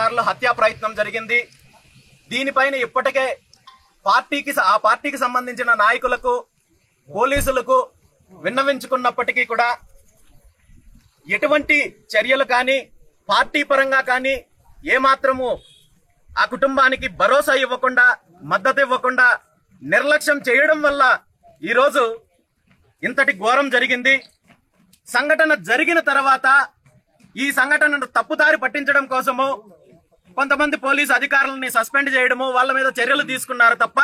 సార్లు హత్యా ప్రయత్నం జరిగింది. దీనిపైన ఇప్పటికే ఆ పార్టీకి సంబంధించిన నాయకులకు పోలీసులకు విన్నవించుకున్నప్పటికీ కూడా ఎటువంటి చర్యలు కానీ పార్టీ పరంగా కానీ ఏమాత్రము ఆ కుటుంబానికి భరోసా ఇవ్వకుండా మద్దతు ఇవ్వకుండా నిర్లక్ష్యం చేయడం వల్ల ఈరోజు ఇంతటి ఘోరం జరిగింది. సంఘటన జరిగిన తర్వాత ఈ సంఘటనను తప్పుదారి పట్టించడం కోసము కొంతమంది పోలీసు అధికారులని సస్పెండ్ చేయడము, వాళ్ళ మీద చర్యలు తీసుకున్నారు తప్ప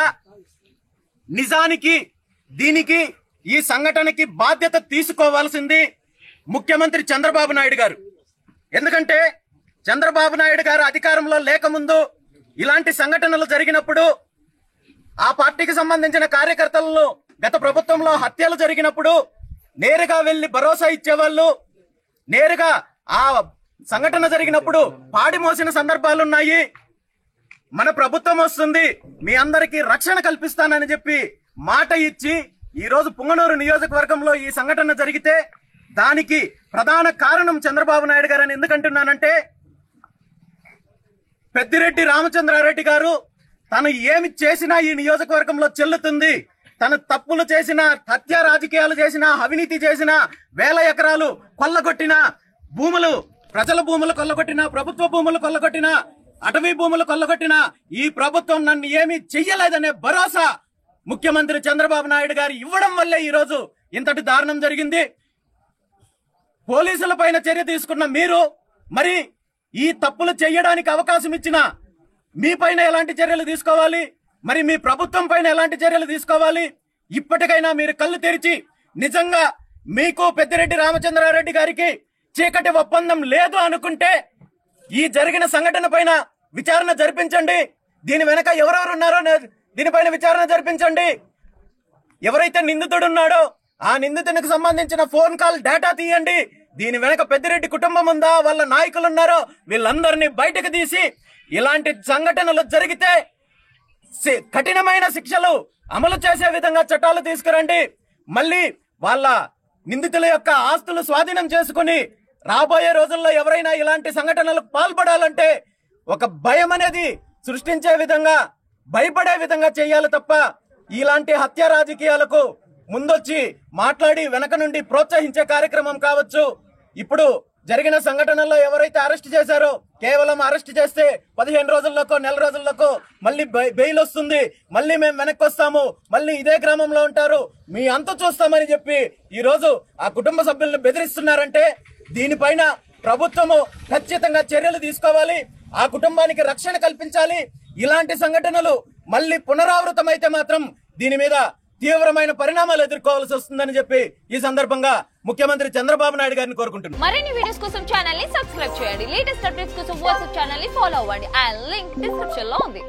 నిజానికి దీనికి ఈ సంఘటనకి బాధ్యత తీసుకోవాల్సింది ముఖ్యమంత్రి చంద్రబాబు నాయుడు గారు. ఎందుకంటే చంద్రబాబు నాయుడు గారు అధికారంలో లేకముందు ఇలాంటి సంఘటనలు జరిగినప్పుడు ఆ పార్టీకి సంబంధించిన కార్యకర్తలను గత ప్రభుత్వంలో హత్యలు జరిగినప్పుడు నేరుగా వెళ్లి భరోసా ఇచ్చేవాళ్ళు. నేరుగా ఆ సంఘటన జరిగినప్పుడు పాడి మోసిన సందర్భాలున్నాయి. మన ప్రభుత్వం వస్తుంది, మీ అందరికీ రక్షణ కల్పిస్తానని చెప్పి మాట ఇచ్చి ఈరోజు పుంగనూరు నియోజకవర్గంలో ఈ సంఘటన జరిగితే దానికి ప్రధాన కారణం చంద్రబాబు నాయుడు గారని ఎందుకంటున్నానంటే, పెద్దిరెడ్డి రామచంద్రారెడ్డి గారు తను ఏమి చేసినా ఈ నియోజకవర్గంలో చెల్లుతుంది. తను తప్పులు చేసిన, హత్య రాజకీయాలు చేసిన, అవినీతి చేసిన, వేల ఎకరాలు కొల్లగొట్టిన భూములు, ప్రజల భూములు కొల్లగొట్టిన, ప్రభుత్వ భూములు కొల్లగొట్టిన, అటవీ భూములు కొల్లగొట్టిన ఈ ప్రభుత్వం నన్ను ఏమీ చెయ్యలేదనే భరోసా ముఖ్యమంత్రి చంద్రబాబు నాయుడు గారు ఇవ్వడం వల్లే ఈరోజు ఇంతటి దారుణం జరిగింది. పోలీసుల పైన చర్య తీసుకున్న మీరు మరి ఈ తప్పులు చేయడానికి అవకాశం ఇచ్చిన మీ పైన ఎలాంటి చర్యలు తీసుకోవాలి, మరి మీ ప్రభుత్వం పైన ఎలాంటి చర్యలు తీసుకోవాలి? ఇప్పటికైనా మీరు కళ్ళు తెరిచి నిజంగా మీకు పెద్దిరెడ్డి రామచంద్రారెడ్డి గారికి చీకటి ఒప్పందం లేదు అనుకుంటే ఈ జరిగిన సంఘటన పైన విచారణ జరిపించండి. దీని వెనక ఎవరెవరు ఉన్నారో దీనిపైన విచారణ జరిపించండి. ఎవరైతే నిందితుడున్నాడో ఆ నిందితునికి సంబంధించిన ఫోన్ కాల్ డేటా తీయండి. దీని వెనక పెద్దిరెడ్డి కుటుంబం ఉందా, వాళ్ళ నాయకులు ఉన్నారో వీళ్ళందరినీ బయటకు తీసి ఇలాంటి సంఘటనలు జరిగితే కఠినమైన శిక్షలు అమలు చేసే విధంగా చట్టాలు తీసుకురండి. మళ్ళీ వాళ్ళ నిందితుల యొక్క ఆస్తులు స్వాధీనం చేసుకుని రాబోయే రోజుల్లో ఎవరైనా ఇలాంటి సంఘటనలకు పాల్పడాలంటే ఒక భయం అనేది సృష్టించే విధంగా, భయపడే విధంగా చేయాలి తప్ప ఇలాంటి హత్య రాజకీయాలకు ముందొచ్చి మాట్లాడి వెనక నుండి ప్రోత్సహించే కార్యక్రమం కావచ్చు. ఇప్పుడు జరిగిన సంఘటనల్లో ఎవరైతే అరెస్ట్ చేశారో కేవలం అరెస్ట్ చేస్తే 15 రోజుల్లోకో నెల రోజుల్లోకో మళ్ళీ బెయిల్ వస్తుంది, మళ్ళీ మేము వెనక్కి వస్తాము, మళ్ళీ ఇదే గ్రామంలో ఉంటారు, మీ అంత చూస్తామని చెప్పి ఈ రోజు ఆ కుటుంబ సభ్యులను బెదిరిస్తున్నారంటే దీనిపైన ప్రభుత్వము ఖచ్చితంగా చర్యలు తీసుకోవాలి. ఆ కుటుంబానికి రక్షణ కల్పించాలి. ఇలాంటి సంఘటనలు మళ్ళీ పునరావృతమైతే మాత్రం దీని మీద తీవ్రమైన పరిణామాలు ఎదుర్కోవాల్సి వస్తుందని చెప్పి ఈ సందర్భంగా ముఖ్యమంత్రి చంద్రబాబు నాయుడు గారిని కోరుకుంటున్నాను. మరిన్ని వీడియోస్ కోసం ఛానల్ ని సబ్స్క్రైబ్ చేయండి. లేటెస్ట్ అప్డేట్స్ కోసం వాట్సాప్ ఛానల్ ని ఫాలో అవ్వండి. ఆ లింక్ డిస్క్రిప్షన్ లో ఉంది.